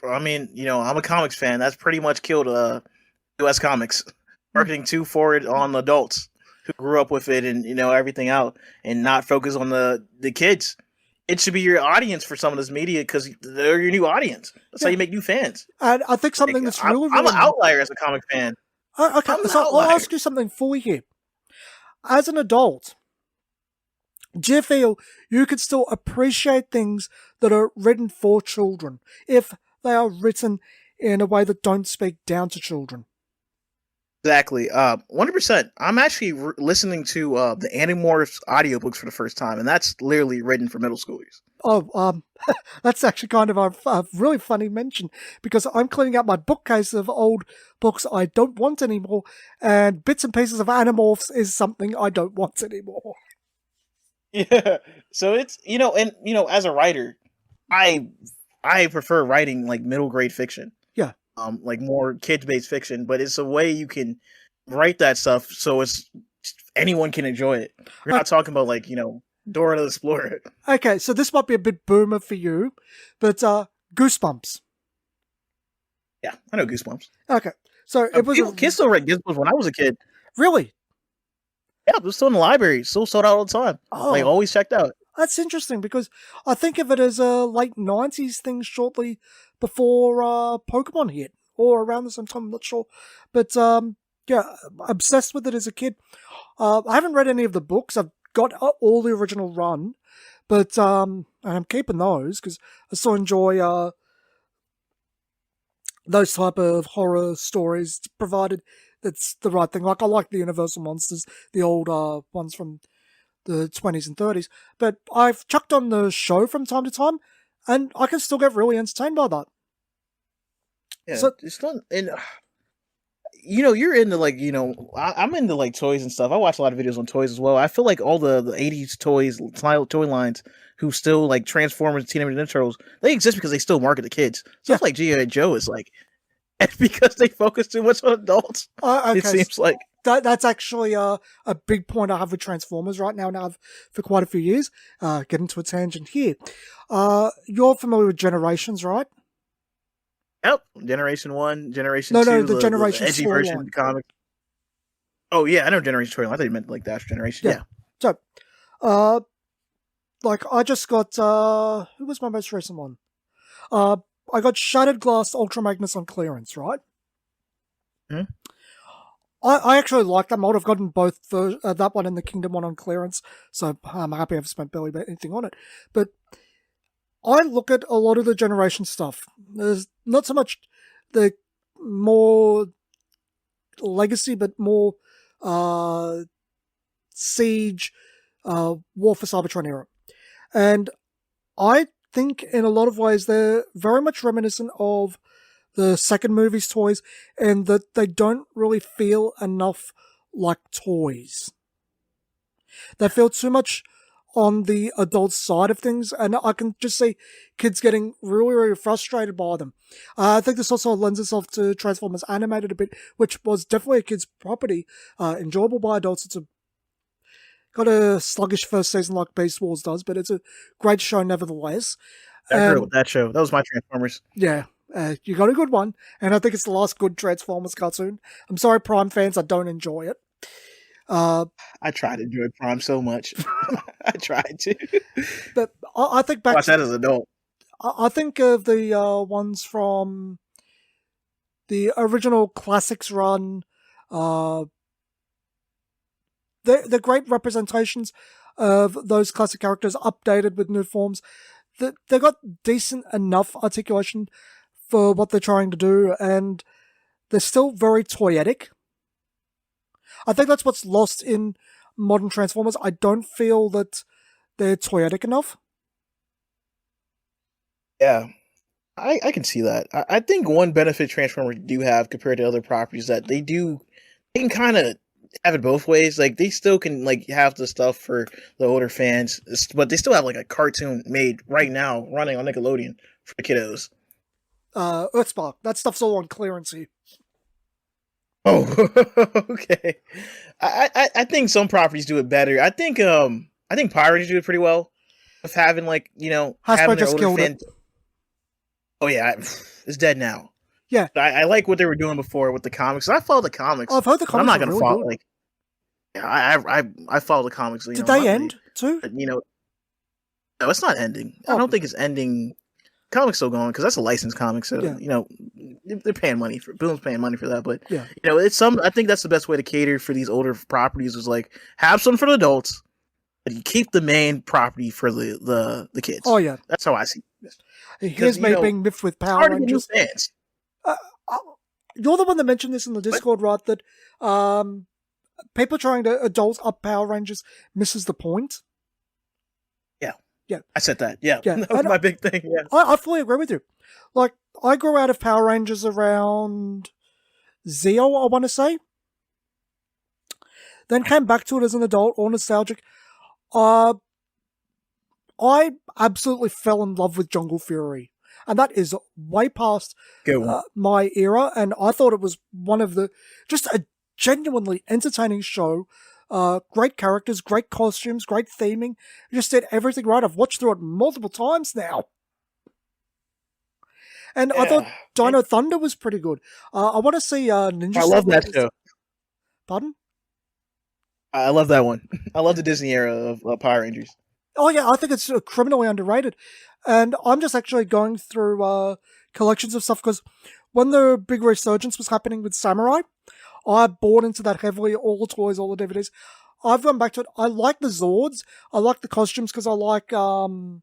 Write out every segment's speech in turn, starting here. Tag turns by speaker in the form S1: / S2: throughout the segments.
S1: I mean, I'm a comics fan. That's pretty much killed U.S. comics. Marketing too forward on adults who grew up with it and everything out, and not focus on the kids. It should be your audience for some of this media because they're your new audience. That's how you make new fans.
S2: And I think
S1: Like,
S2: something that's
S1: I'm,
S2: really,
S1: I'm
S2: really...
S1: an outlier as a comic fan.
S2: Okay,
S1: I'm an
S2: so I'll
S1: outlier.
S2: ask you something for you here. As an adult, do you feel you could still appreciate things that are written for children if they are written in a way that don't speak down to children?
S1: Exactly. 100%. I'm actually listening to the Animorphs audiobooks for the first time, and that's literally written for middle schoolers.
S2: Oh, that's actually kind of a really funny mention because I'm cleaning out my bookcase of old books I don't want anymore, and bits and pieces of Animorphs is something I don't want anymore.
S1: Yeah. So it's as a writer, I prefer writing like middle grade fiction.
S2: Yeah.
S1: Like more kids based fiction, but it's a way you can write that stuff so it's anyone can enjoy it. You're not talking about like Dora the Explorer.
S2: Okay, so this might be a bit boomer for you, but Goosebumps.
S1: Yeah, I know Goosebumps.
S2: Okay, so it was
S1: kids still read Goosebumps when I was a kid.
S2: Really?
S1: Yeah, it was still in the library, still sold out all the time.
S2: Oh,
S1: like always checked out.
S2: That's interesting because I think of it as a late 90s thing shortly before Pokemon hit, or around the same time, I'm not sure. But yeah, obsessed with it as a kid. I haven't read any of the books. I've got all the original run, but and I'm keeping those because I still enjoy those type of horror stories, provided that's the right thing. Like I like the Universal monsters, the old ones from the 20s and 30s, but I've chucked on the show from time to time, and I can still get really entertained by that.
S1: Yeah, so, it's not, and you're into like I'm into like toys and stuff. I watch a lot of videos on toys as well. I feel like all the 80s toy lines who still like Transformers and Teenage Mutant Ninja Turtles, they exist because they still market to kids. Stuff like G.I. Joe is like because they focus too much on adults. Okay. It seems like
S2: that's actually a big point I have with Transformers right now, and I have for quite a few years. Get into a tangent here. You're familiar with Generations, right?
S1: Yep, Generation 1, Generation 2.
S2: No, the Generation
S1: the edgy version of the comic. Oh, yeah, I know Generation 2. I thought you meant like Dash Generation. Yeah.
S2: So, like, I just got, who was my most recent one? I got Shattered Glass Ultra Magnus on clearance, right?
S1: Hmm?
S2: I actually like that mold. I've gotten both that one and the Kingdom one on clearance, so I'm happy I've spent barely anything on it. But I look at a lot of the Generation stuff. There's not so much the more legacy, but more Siege, War for Cybertron era. And I think in a lot of ways they're very much reminiscent of the second movie's toys, and that they don't really feel enough like toys. They feel too much on the adult side of things, and I can just see kids getting really, really frustrated by them. I think this also lends itself to Transformers Animated a bit, which was definitely a kid's property, enjoyable by adults. It's got a sluggish first season like Beast Wars does, but it's a great show nevertheless.
S1: I agree with that show. That was my Transformers.
S2: Yeah. You got a good one, and I think it's the last good Transformers cartoon. I'm sorry, Prime fans, I don't enjoy it.
S1: I tried to enjoy Prime so much. I tried to.
S2: But I think back
S1: watch that as an adult.
S2: I think of the ones from the original classics run. They're great representations of those classic characters updated with new forms. They got decent enough articulation for what they're trying to do, and they're still very toyetic. I think that's what's lost in modern Transformers. I don't feel that they're toyetic enough.
S1: Yeah, I can see that. I think one benefit Transformers do have compared to other properties that they can kind of have it both ways. Like they still can like have the stuff for the older fans, but they still have like a cartoon made right now running on Nickelodeon for the kiddos.
S2: Earthspark. That stuff's all on clearance here.
S1: Oh, okay. I think some properties do it better. I think Pirates do it pretty well with having like
S2: Hasbro
S1: having
S2: just killed
S1: fan...
S2: it.
S1: Oh yeah, It's dead now.
S2: Yeah,
S1: But I like what they were doing before with the comics. I follow the comics.
S2: I've heard the
S1: I'm
S2: comics
S1: not
S2: are
S1: gonna
S2: really
S1: follow
S2: good.
S1: like. Yeah, I follow the comics.
S2: Did they end too?
S1: No, it's not ending. I
S2: Oh,
S1: don't think it's ending. Comics still going because that's a licensed comic, so
S2: yeah.
S1: They're paying money for Boom's paying money for that. But
S2: Yeah.
S1: it's some. I think that's the best way to cater for these older properties is like have some for the adults, but you keep the main property for the kids.
S2: Oh yeah,
S1: that's how I see it.
S2: Here's me being miffed with Power
S1: hard to get new
S2: Rangers.
S1: fans.
S2: You're the one that mentioned this in the Discord, right? That people trying to adult up Power Rangers misses the point. Yeah,
S1: I said that. Yeah,
S2: yeah.
S1: That was my big thing. Yeah,
S2: I fully agree with you. Like, I grew out of Power Rangers around Zeo, I want to say. Then came back to it as an adult, all nostalgic. I absolutely fell in love with Jungle Fury. And that is way past my era. And I thought it was one of just a genuinely entertaining show. Great characters, great costumes, great theming. It just did everything right. I've watched through it multiple times now. And I thought Dino Thunder was pretty good. I want to see Ninja.
S1: I love that show.
S2: Pardon?
S1: I love that one. I love the Disney era of Power Rangers.
S2: Oh yeah, I think it's criminally underrated. And I'm just actually going through collections of stuff because when the big resurgence was happening with Samurai, I bought into that heavily, all the toys, all the DVDs. I've gone back to it. I like the Zords. I like the costumes because I like Samurai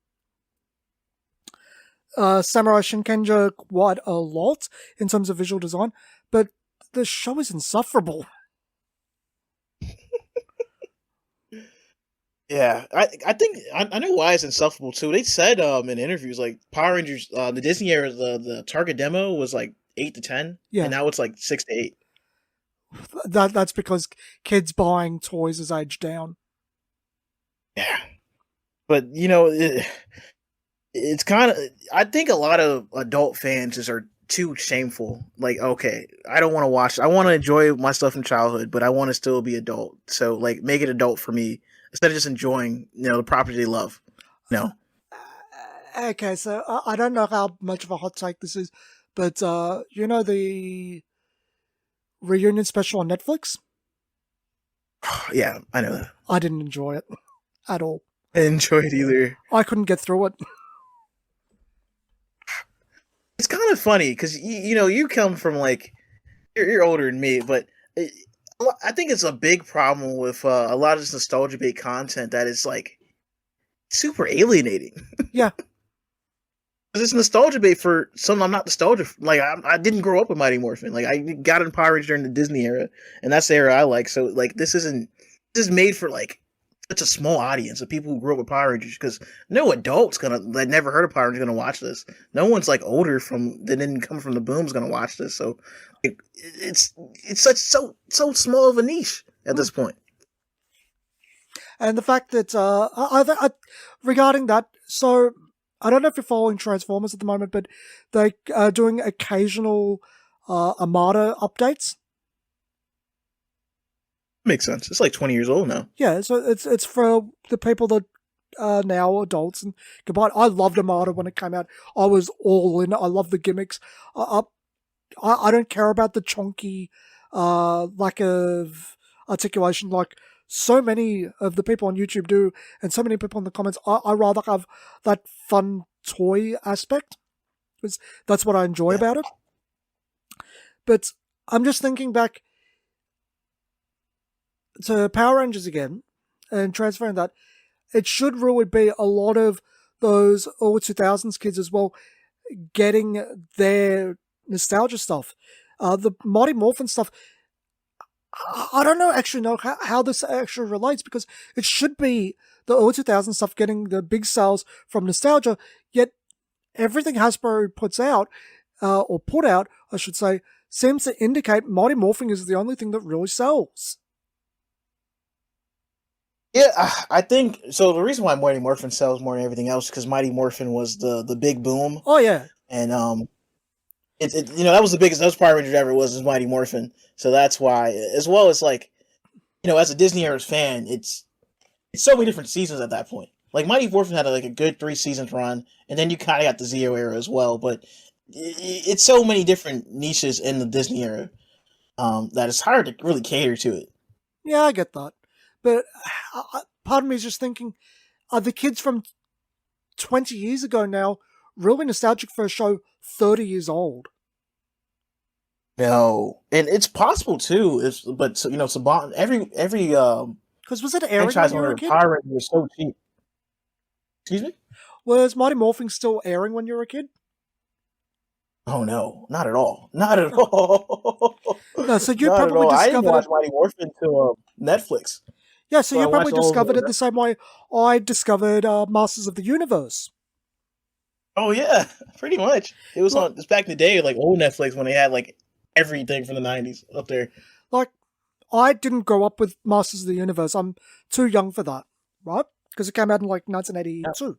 S2: Shinkenja quite a lot in terms of visual design. But the show is insufferable.
S1: Yeah, I think I know why it's insufferable too. They said in interviews like Power Rangers, the Disney era, the target demo was like 8 to 10, and now it's like 6 to 8.
S2: That's because kids buying toys is aged down.
S1: Yeah, but it's kind of. I think a lot of adult fans just are too shameful. Like, okay, I don't want to watch. I want to enjoy my stuff from childhood, but I want to still be adult. So, like, make it adult for me instead of just enjoying, the property they love. No.
S2: Okay, so I don't know how much of a hot take this is, but the reunion special on Netflix?
S1: Yeah, I know that.
S2: I didn't enjoy it at all.
S1: I didn't enjoy it either.
S2: I couldn't get through it.
S1: It's kind of funny because you come from like you're older than me, but I think it's a big problem with a lot of this nostalgia bait content that is like super alienating.
S2: Yeah.
S1: It's nostalgia bait for something I'm not nostalgic. Like I didn't grow up with Mighty Morphin. Like I got in Power Rangers during the Disney era, and that's the era I like. So like this is made for like such a small audience of people who grew up with Power Rangers because no adult's that never heard of Power Rangers gonna watch this. No one's like older that didn't come from the boom's gonna watch this. So like, it's such so small of a niche at this point.
S2: And the fact that I regarding that, so I don't know if you're following Transformers at the moment, but they are doing occasional Armada updates.
S1: Makes sense. It's like 20 years old now.
S2: Yeah, so it's for the people that are now adults and combined. I loved Armada when it came out. I was all in. I love the gimmicks. I don't care about the chonky lack of articulation like so many of the people on YouTube do, and so many people in the comments. I rather have that fun toy aspect, because that's what I enjoy about it. But I'm just thinking back to Power Rangers again, and transferring that. It should really be a lot of those early 2000s kids as well getting their nostalgia stuff. The Mighty Morphin stuff, I don't know how this actually relates, because it should be the early 2000s stuff getting the big sales from nostalgia, yet everything Hasbro puts out, or put out, I should say, seems to indicate Mighty Morphin is the only thing that really sells.
S1: Yeah, I think so. The reason why Mighty Morphin sells more than everything else is because Mighty Morphin was the big boom.
S2: Oh yeah,
S1: and that was the biggest Power Rangers ever was Mighty Morphin. So that's why, as well as like, as a Disney era fan, it's so many different seasons at that point. Like Mighty Morphin had a good 3 seasons run, and then you kind of got the Zeo era as well. But it's so many different niches in the Disney era that it's hard to really cater to it.
S2: Yeah, I get that. But part of me is just thinking, are the kids from 20 years ago now really nostalgic for a show 30 years old?
S1: No, and it's possible too. But so, Saban every
S2: Because was it airing when
S1: franchise
S2: you were a
S1: owner
S2: kid?
S1: Power Rangers was so cheap. Excuse me?
S2: Was Mighty Morphin still airing when you were a kid?
S1: Oh no, not at all. Not at all.
S2: No, so you
S1: Not at
S2: probably
S1: all. I didn't
S2: discovered
S1: watch
S2: it.
S1: Mighty Morphin until Netflix,
S2: Yeah, so
S1: so I
S2: you probably
S1: watched all of
S2: discovered it
S1: them.
S2: the same way I discovered Masters of the Universe.
S1: Oh yeah, pretty much. It was
S2: Like,
S1: on. It's back in the day, like old Netflix when they had like everything from the '90s up there.
S2: like I didn't grow up with Masters of the Universe. I'm too young for that, right? Because it came out in like
S1: Yeah.
S2: 1982,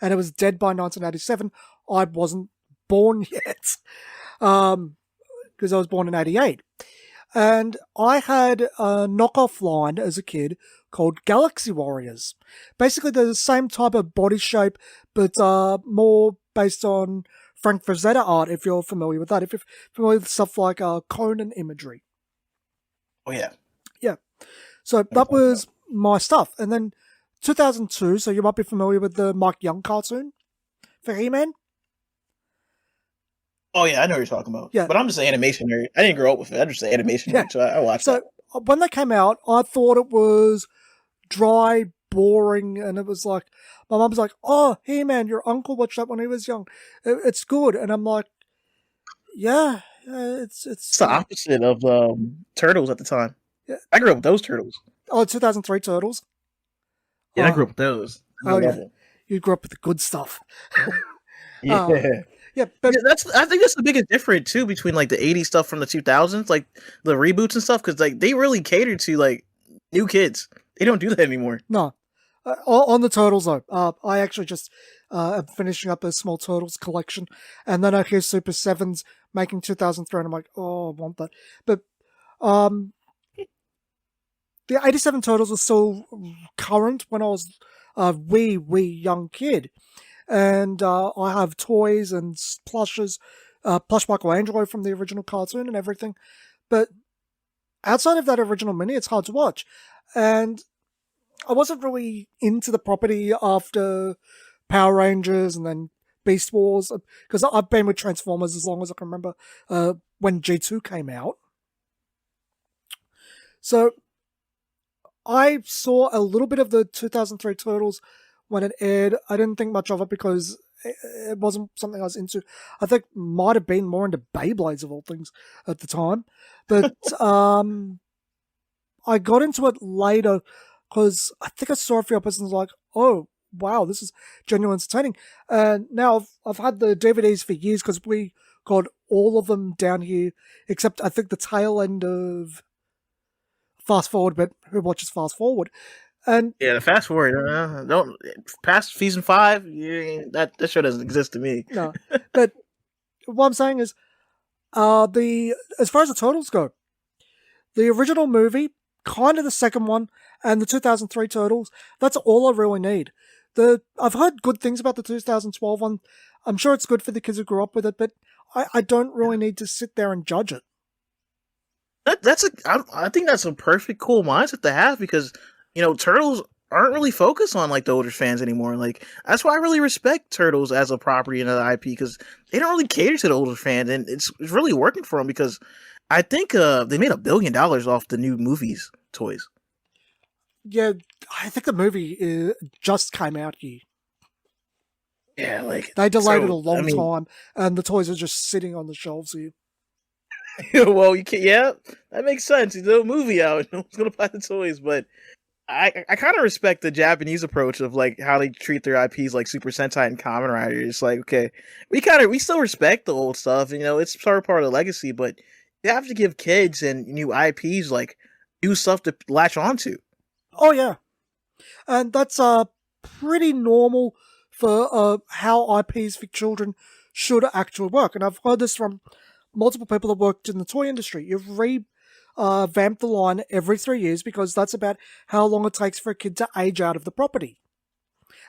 S2: and it was dead by 1987. I wasn't born yet, because I was born in '88. And I had a knockoff line as a kid called Galaxy Warriors. Basically, they're the same type of body shape, but more based on Frank Frazetta art, if you're familiar with that. If you're familiar with stuff like Conan imagery.
S1: Oh yeah.
S2: Yeah. So that was my stuff. And then 2002, so you might be familiar with the Mike Young cartoon for He-Man.
S1: Oh yeah, I know what you're talking about.
S2: Yeah.
S1: But I'm just an animation nerd. I didn't grow up with it. I'm just an animation nerd, so I watched that.
S2: So when they came out, I thought it was dry, boring, and it was like, my mum was like, "Oh, hey man, your uncle watched that when he was young. It's good." And I'm like, "Yeah,
S1: It's the opposite of Turtles at the time.
S2: Yeah.
S1: I grew up with those Turtles.
S2: Oh, 2003 Turtles.
S1: Yeah, I grew up with those. I love them.
S2: You grew up with the good stuff.
S1: Yeah.
S2: Yeah, but
S1: I think that's the biggest difference too between like the '80s stuff from the 2000s, like the reboots and stuff, because like they really cater to like new kids. They don't do that anymore.
S2: No. On the Turtles, though, I actually just am finishing up a small Turtles collection, and then I hear Super Sevens making 2003, and I'm like, oh, I want that. But the 87 Turtles was still current when I was a wee young kid. And I have toys and plushes, plush Michelangelo from the original cartoon and everything. But outside of that original mini, it's hard to watch. And I wasn't really into the property after Power Rangers and then Beast Wars, because I've been with Transformers as long as I can remember when G2 came out. So I saw a little bit of the 2003 Turtles when it aired. I didn't think much of it because it wasn't something I was into. I think might have been more into Beyblades of all things at the time. But I got into it later because I think I saw a few episodes like, oh, wow, this is genuinely entertaining. And now I've had the DVDs for years because we got all of them down here, except I think the tail end of Fast Forward, but who watches Fast Forward? And
S1: yeah, the fast forward, don't past season 5. Yeah, that show doesn't exist to me.
S2: No, but what I'm saying is, as far as the Turtles go, the original movie, kind of the second one, and the 2003 Turtles, that's all I really need. I've heard good things about the 2012 one. I'm sure it's good for the kids who grew up with it, but I don't really need to sit there and judge it.
S1: I think that's a perfect cool mindset to have because Turtles aren't really focused on like the older fans anymore. Like that's why I really respect Turtles as a property and an IP because they don't really cater to the older fans, and it's really working for them because I think they made $1 billion off the new movies toys.
S2: Yeah, I think the movie just came out here.
S1: Yeah, like
S2: they delayed it a long time, and the toys are just sitting on the shelves here.
S1: Well, you can, yeah, that makes sense. There's a movie out, no one's gonna buy the toys, but I kind of respect the Japanese approach of like how they treat their IPs, like Super Sentai and Kamen Rider. It's like, okay, we still respect the old stuff, it's sort of part of the legacy, but you have to give kids and new IPs like new stuff to latch onto.
S2: Oh yeah, and that's pretty normal for how IPs for children should actually work. And I've heard this from multiple people that worked in the toy industry. You've revamped the line every 3 years because that's about how long it takes for a kid to age out of the property.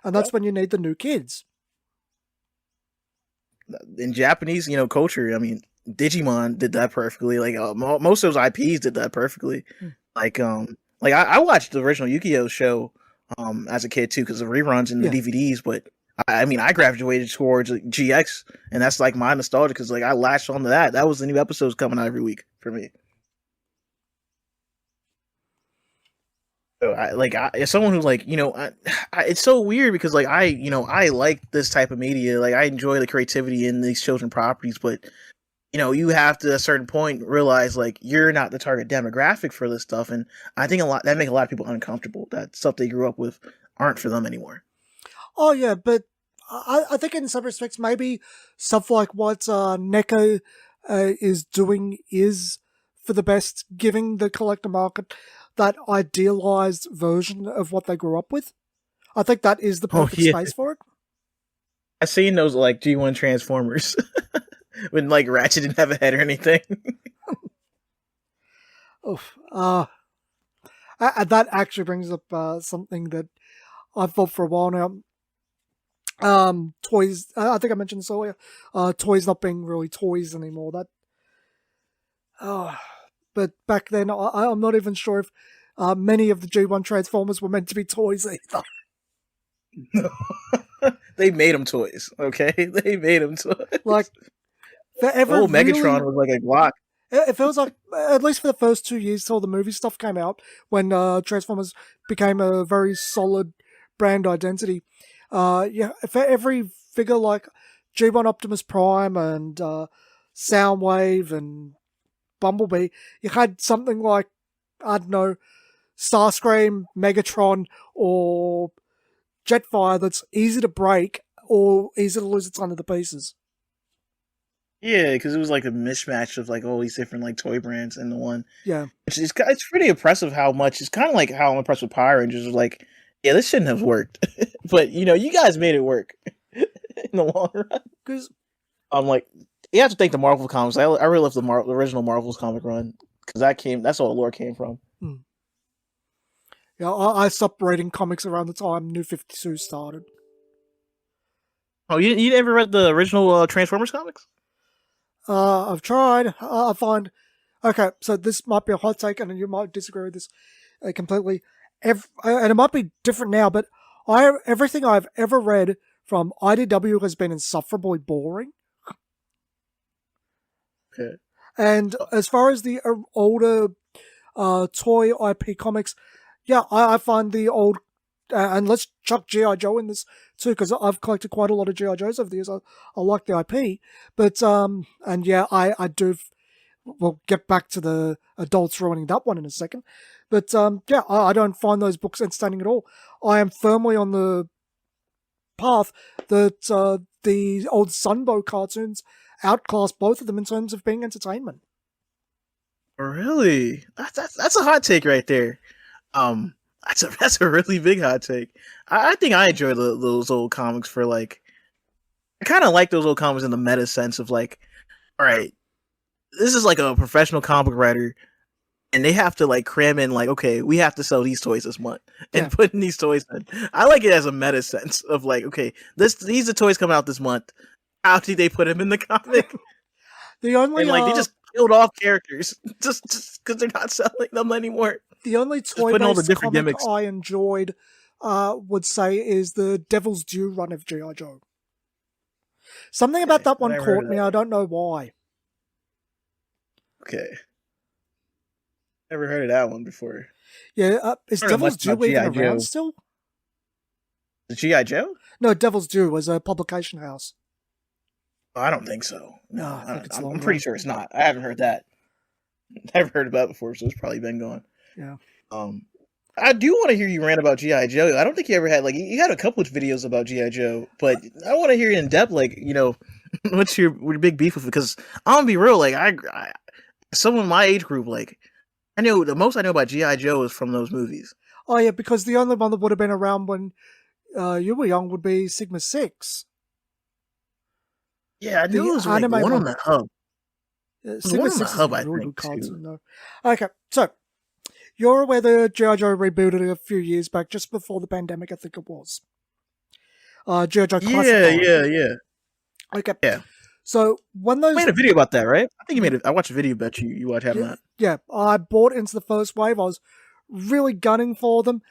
S2: And that's when you need the new kids.
S1: in Japanese, culture. I mean, Digimon did that perfectly. Like most of those IPs did that perfectly. Like I watched the original Yu-Gi-Oh show as a kid too because of reruns and the DVDs. But I mean, I graduated towards GX, and that's like my nostalgia because like I latched onto that. That was the new episodes coming out every week for me. So as someone who's like, it's so weird because like I like this type of media. Like I enjoy the creativity in these children properties, but you have to at a certain point realize like you're not the target demographic for this stuff, and I think that makes a lot of people uncomfortable. That stuff they grew up with aren't for them anymore.
S2: Oh yeah, but I think in some respects maybe stuff like what Neko is doing is for the best, giving the collector market that idealized version of what they grew up with. I think that is the perfect space for it.
S1: I've seen those like G1 Transformers when like Ratchet didn't have a head or anything.
S2: Oof. That actually brings up something that I've thought for a while now. Toys. I think I mentioned this earlier. Toys not being really toys anymore. But back then, I'm not even sure if many of the G1 Transformers were meant to be toys either.
S1: No. They made them toys, okay? They made them toys.
S2: Like,
S1: forever. Megatron was like a Glock.
S2: It feels like, at least for the first 2 years till the movie stuff came out, when Transformers became a very solid brand identity, for every figure like G1 Optimus Prime and Soundwave and Bumblebee, you had something like, I don't know, Starscream, Megatron, or Jetfire that's easy to break or easy to lose its under the pieces.
S1: Yeah, because it was like a mismatch of like all these different like toy brands in the one.
S2: Yeah,
S1: it's pretty impressive how much. It's kind of like how I'm impressed with Power Rangers. Like, yeah, this shouldn't have worked, but you guys made it work in the long run.
S2: Because
S1: I'm like, you have to thank the Marvel comics. I really love the original Marvel's comic run because that's all the lore came from.
S2: Yeah, I stopped reading comics around the time New 52 started.
S1: Oh, you never read the original Transformers comics?
S2: I've tried. I find... Okay, so this might be a hot take, and you might disagree with this completely. And it might be different now, but everything I've ever read from IDW has been insufferably boring.
S1: Okay.
S2: And as far as the older toy IP comics, yeah, I find the old... and let's chuck G.I. Joe in this too, because I've collected quite a lot of G.I. Joes over the years. I like the IP. But, and yeah, I do... We'll get back to the adults ruining that one in a second. But, yeah, I don't find those books entertaining at all. I am firmly on the path that the old Sunbow cartoons outclass both of them in terms of being entertainment.
S1: Really? That's a hot take right there. That's a really big hot take. I think I enjoy those old comics for like... I kind of like those old comics in the meta sense of like, all right, this is like a professional comic writer, and they have to like cram in like, okay, we have to sell these toys this month and put in these toys in. I like it as a meta sense of like, okay, these are toys coming out this month. How did they put them in the comic?
S2: The only
S1: they just killed off characters just because they're not selling them anymore.
S2: The only toy-based comic I enjoyed, would say, is the Devil's Due run of G.I. Joe. Something about that one caught me. I don't know why.
S1: Okay. Never heard of that one before.
S2: Yeah, is Devil's Due even around still?
S1: The G.I. Joe?
S2: No, Devil's Due was a publication house.
S1: Oh, I don't think so.
S2: No, I think
S1: I'm pretty sure it's not. I haven't heard that. Never heard about it before, so it's probably been gone.
S2: Yeah.
S1: I do want to hear you rant about G.I. Joe. I don't think you ever had, like, you had a couple of videos about G.I. Joe, but I want to hear you in depth, like, what's your big beef with it? Because I'm going to be real, like, I someone in my age group, like, the most I know about G.I. Joe is from those movies.
S2: Oh, yeah, because the only one that would have been around when you were young would be Sigma 6.
S1: Yeah, I knew it was like one on the hub.
S2: Sigma 6 is a really good cartoon, though. Okay, so, you're aware that G.I. Joe rebooted a few years back, just before the pandemic, I think it was. G.I. Joe Classic.
S1: Yeah.
S2: Okay.
S1: Yeah.
S2: So when those
S1: You made a video about that, right? I think you made it. I watched a video about you watched having that.
S2: yeah, I bought into the first wave. I was really gunning for them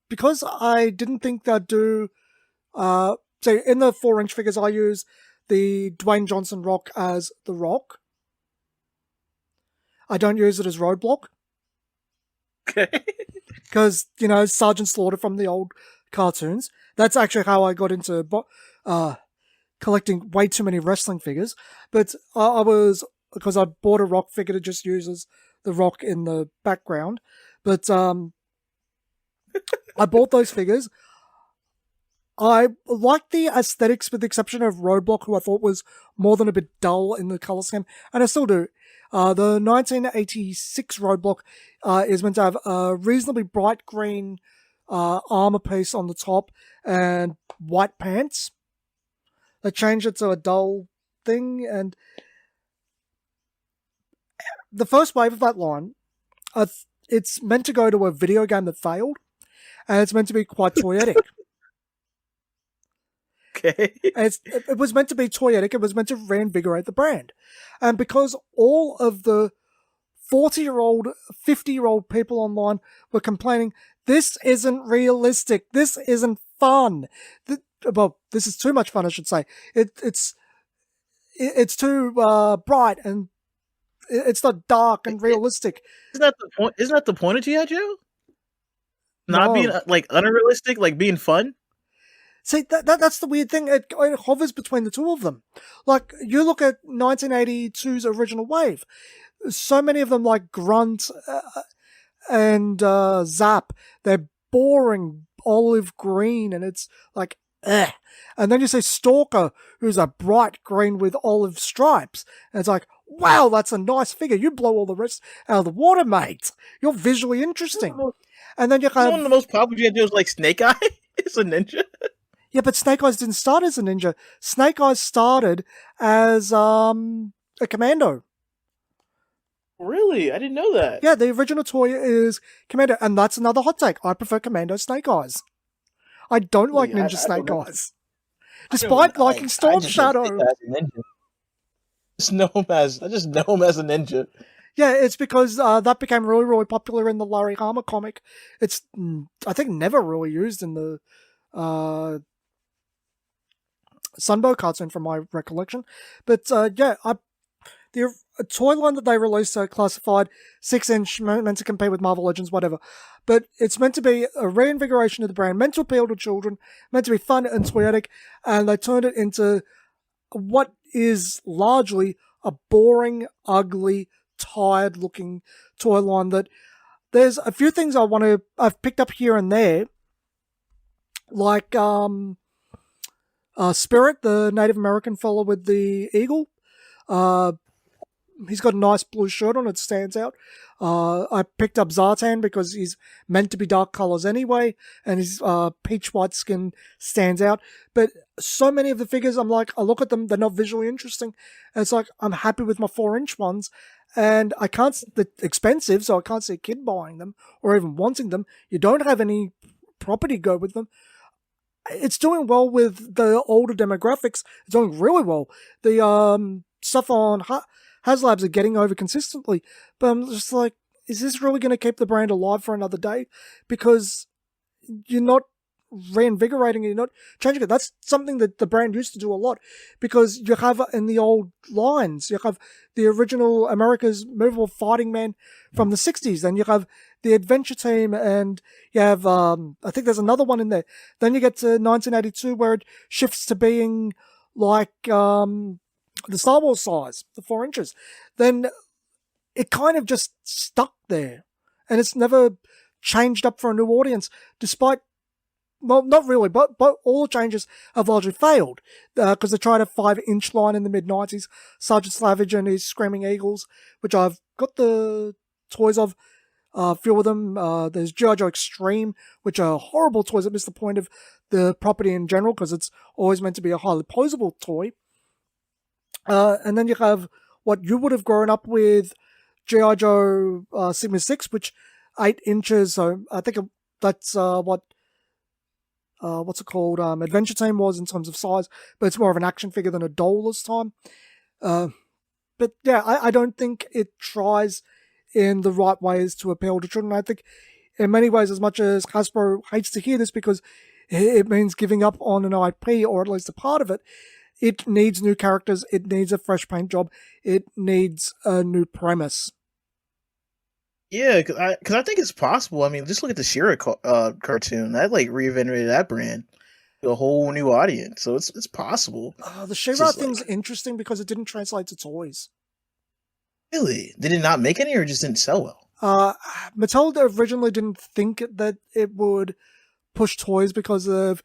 S2: because I didn't think they'd do. So in the 4-inch figures, I use the Dwayne Johnson Rock as the Rock. I don't use it as Roadblock.
S1: Okay.
S2: Because, Sergeant Slaughter from the old cartoons. That's actually how I got into collecting way too many wrestling figures. But because I bought a Rock figure that just uses the Rock in the background. But I bought those figures. I like the aesthetics with the exception of Roadblock, who I thought was more than a bit dull in the color scheme, and I still do. The 1986 Roadblock is meant to have a reasonably bright green armor piece on the top and white pants. They changed it to a dull thing, and the first wave of that line, it's meant to go to a video game that failed, and it's meant to be quite toyetic.
S1: Okay.
S2: It was meant to be toyetic. It was meant to reinvigorate the brand. And because all of the 40-year-old, 50-year-old people online were complaining, this isn't realistic. This isn't fun. Well, this is too much fun, I should say. It's too bright and it's not dark and realistic.
S1: Isn't that the point? Isn't that the point of G.I. Joe? Not being like unrealistic, like being fun.
S2: See, that's the weird thing. It hovers between the two of them. Like, you look at 1982's original wave. So many of them, like Grunt and Zap, they're boring olive green, and it's like, eh. And then you say Stalker, who's a bright green with olive stripes. And it's like, wow, that's a nice figure. You blow all the rest out of the water, mate. You're visually interesting. And then you have
S1: one of the most popular G.I. Joes, like Snake Eye. It's a ninja.
S2: Yeah, but Snake Eyes didn't start as a ninja. Snake Eyes started as a commando.
S1: Really? I didn't know that.
S2: Yeah, the original toy is Commando, and that's another hot take. I prefer Commando Snake Eyes. I don't like Ninja Snake Eyes. Despite liking Storm Shadow.
S1: I just know him as a ninja.
S2: Yeah, it's because that became really, really popular in the Larry Hama comic. It's, I think, never really used in the Sunbow cartoon from my recollection. But yeah, the toy line that they released classified 6-inch, meant to compete with Marvel Legends, whatever. But it's meant to be a reinvigoration of the brand, meant to appeal to children, meant to be fun and toyetic, and they turned it into what is largely a boring, ugly, tired-looking toy line that there's a few things I've picked up here and there, like Spirit, the Native American fella with the eagle. He's got a nice blue shirt on, it stands out. I picked up Zartan because he's meant to be dark colors anyway, and his peach white skin stands out. But so many of the figures, I'm like, I look at them, they're not visually interesting. And it's like, I'm happy with my 4-inch ones, and they're expensive, so I can't see a kid buying them or even wanting them. You don't have any property go with them. It's doing well with the older demographics. It's doing really well. The stuff on HasLabs are getting over consistently. But I'm just like, is this really going to keep the brand alive for another day? Because you're not reinvigorating it, you're not changing it. That's something that the brand used to do a lot. Because you have in the old lines, you have the original America's Movable Fighting Man from the 60s. Then you have the Adventure Team, and you have, I think there's another one in there. Then you get to 1982 where it shifts to being like the Star Wars size, the 4 inches. Then it kind of just stuck there. And it's never changed up for a new audience, despite, well, not really, but all the changes have largely failed. Because they tried a 5-inch line in the mid-90s, Sergeant Savage and his Screaming Eagles, which I've got the toys of. A few of them. There's G.I. Joe Extreme, which are horrible toys that miss the point of the property in general, because it's always meant to be a highly posable toy. And then you have what you would have grown up with, G.I. Joe Sigma 6, which 8 inches, so I think that's what what's it called? Adventure Team was in terms of size, but it's more of an action figure than a doll this time. But yeah, I don't think it tries in the right ways to appeal to children. I think in many ways, as much as Hasbro hates to hear this because it means giving up on an IP or at least a part of it, it needs new characters, it needs a fresh paint job, it needs a new premise.
S1: Yeah, because I think it's possible. I mean, just look at the Shira cartoon. That like reinvented that brand to a whole new audience. So it's possible.
S2: The
S1: It's
S2: She-Ra
S1: just
S2: thing's
S1: like,
S2: interesting because it didn't translate to toys.
S1: really, did it not make any, or just didn't sell well?
S2: Mattel originally didn't think that it would push toys because of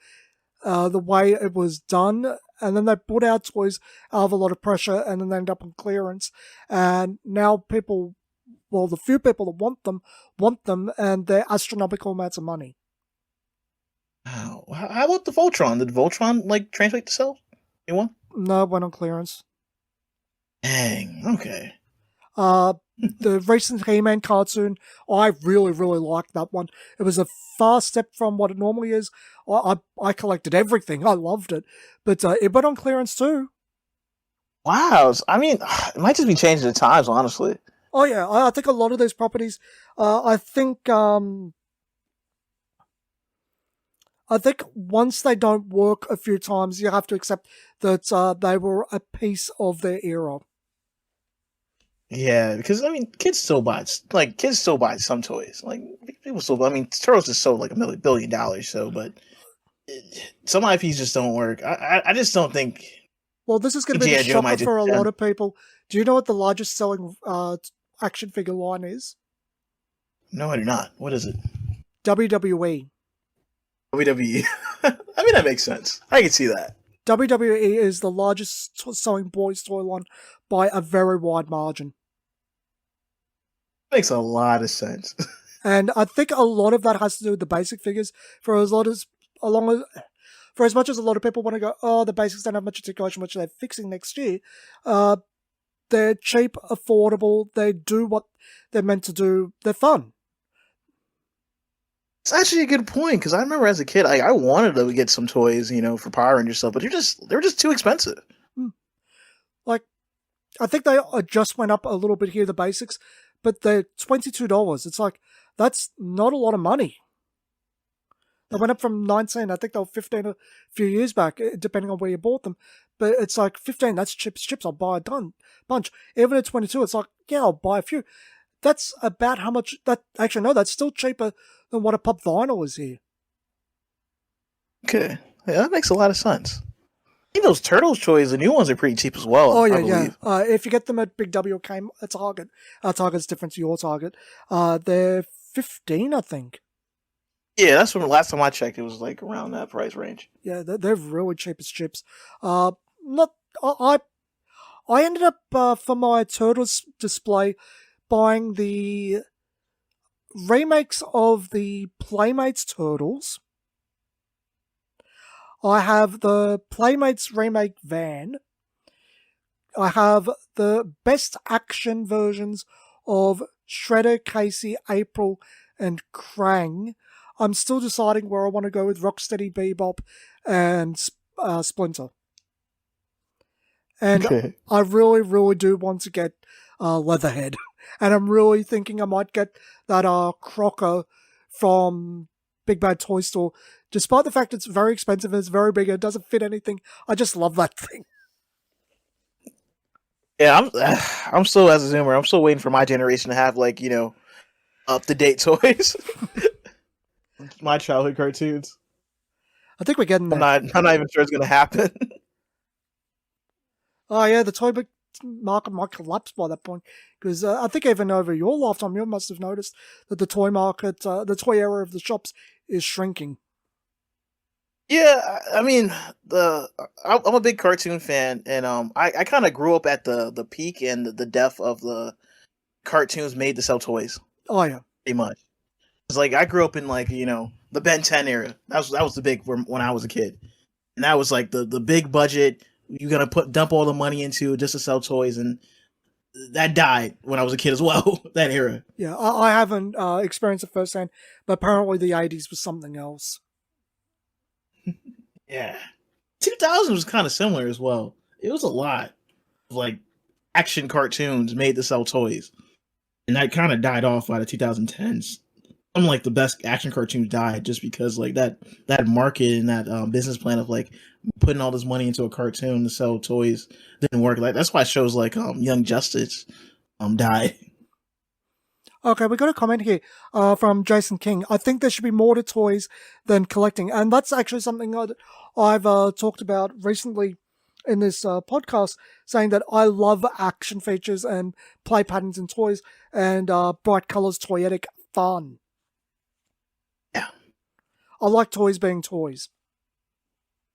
S2: the way it was done, and then they put out toys out of a lot of pressure, and then they end up on clearance. And now people, well, the few people that want them, and they're astronomical amounts of money.
S1: Wow. How about the Voltron? Did Voltron like translate to sell? Anyone?
S2: No, it went on clearance.
S1: Dang. Okay.
S2: The recent He-Man cartoon, I really, really liked that one. It was a far step from what it normally is. I collected everything. I loved it. But it went on clearance too.
S1: Wow. I mean, it might just be changing the times, honestly.
S2: Oh yeah, I think a lot of those properties, I think once they don't work a few times, you have to accept that they were a piece of their era.
S1: Yeah, because I mean, kids still buy some toys. Like people still. I mean, Turtles just sold like $1 billion. So, but some IPs just don't work. I just don't think.
S2: Well, this is going to be the shocker for a lot of people. Do you know what the largest selling action figure line is?
S1: No, I do not. What is it?
S2: WWE.
S1: WWE. I mean, that makes sense. I can see that.
S2: WWE is the largest selling boys toy line by a very wide margin.
S1: Makes a lot of sense.
S2: And I think a lot of that has to do with the basic figures. For as much as a lot of people want to go, oh, the basics don't have much articulation, which they're fixing next year. They're cheap, affordable. They do what they're meant to do. They're fun.
S1: It's actually a good point, because I remember as a kid, I wanted to get some toys, for Power Rangers stuff, but they're just too expensive.
S2: Like, I think they just went up a little bit here, the basics, but they're $22. It's like, that's not a lot of money. They went up from 19, I think they were 15 a few years back, depending on where you bought them. But it's like 15, that's chips, I'll buy a bunch. Even at 22, it's like, yeah, I'll buy a few. That's about how much, actually no, that's still cheaper than what a pop vinyl is here.
S1: Okay. Yeah, that makes a lot of sense. I think those Turtles toys, the new ones are pretty cheap as well.
S2: Oh, yeah,
S1: I believe.
S2: Yeah. If you get them at Big W at Target, our Target's different to your Target. They're 15, I think.
S1: Yeah, that's from the last time I checked. It was like around that price range.
S2: Yeah, they're really cheap as chips. I ended up for my Turtles display buying the remakes of the Playmates Turtles. I have the Playmates remake van. I have the best action versions of Shredder, Casey, April, and Krang. I'm still deciding where I want to go with Rocksteady, Bebop, and Splinter. And okay. I really, really do want to get Leatherhead. And I'm really thinking I might get that Crocker from Big Bad Toy Store. Despite the fact it's very expensive and it's very big and it doesn't fit anything, I just love that thing.
S1: Yeah, I'm still, as a Zoomer, I'm still waiting for my generation to have, like, up-to-date toys. My childhood cartoons.
S2: I think we're getting there.
S1: I'm not even sure it's going to happen.
S2: Oh, yeah, the toy market might collapse by that point. Because I think even over your lifetime, you must have noticed that the toy market, the toy area of the shops is shrinking.
S1: Yeah, I mean, I'm a big cartoon fan, and I kind of grew up at the peak and the depth of the cartoons made to sell toys.
S2: Oh, yeah.
S1: Pretty much. It's like, I grew up in, like, the Ben 10 era. That was the big, when I was a kid. And that was, like, the big budget, you're going to dump all the money into just to sell toys, and that died when I was a kid as well, that era.
S2: Yeah, I haven't experienced it firsthand, but apparently the 80s was something else.
S1: Yeah. 2000 was kind of similar as well. It was a lot of like action cartoons made to sell toys. And that kind of died off by the 2010s. Some like the best action cartoons died just because like that market and that business plan of like putting all this money into a cartoon to sell toys didn't work. Like that's why shows like Young Justice died.
S2: Okay, we got a comment here from Jason King. I think there should be more to toys than collecting. And that's actually something I've talked about recently in this podcast, saying that I love action features and play patterns in toys and bright colors, toyetic fun.
S1: Yeah.
S2: I like toys being toys.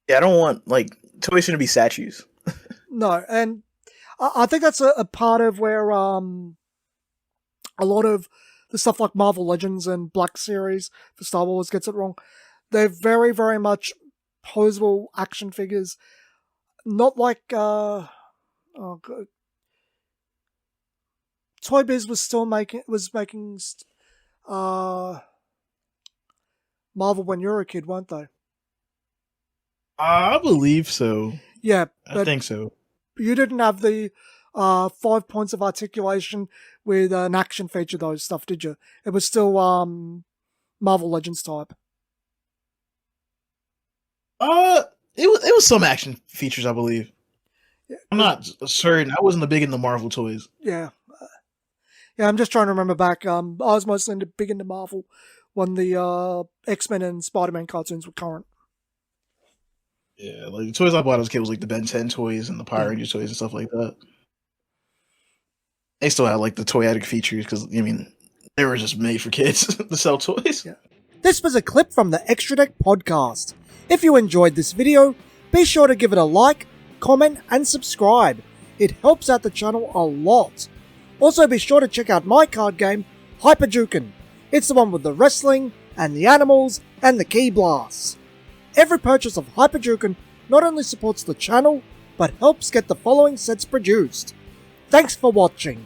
S1: Yeah, I don't want, like, toys shouldn't be statues.
S2: No, and I think that's a part of where a lot of the stuff like Marvel Legends and Black Series for Star Wars gets it wrong. They're very, very much posable action figures. Not like Toy Biz was making Marvel when you were a kid, weren't they?
S1: I believe so.
S2: Yeah,
S1: I think so.
S2: You didn't have the 5 points of articulation with an action feature, those stuff, did you? It was still Marvel Legends type.
S1: It was some action features, I believe. Yeah, I'm not certain. I wasn't big into Marvel toys.
S2: Yeah. Yeah, I'm just trying to remember back. I was mostly big into Marvel when the X-Men and Spider-Man cartoons were current.
S1: Yeah, like the toys I bought as a kid was like the Ben 10 toys and the Power Rangers toys and stuff like that. They still had like the toyetic features because, I mean, they were just made for kids to sell toys.
S2: Yeah. This was a clip from the Extra Deck podcast. If you enjoyed this video, be sure to give it a like, comment, and subscribe. It helps out the channel a lot. Also, be sure to check out my card game, Juken. It's the one with the wrestling, and the animals, and the key blasts. Every purchase of Juken not only supports the channel, but helps get the following sets produced. Thanks for watching.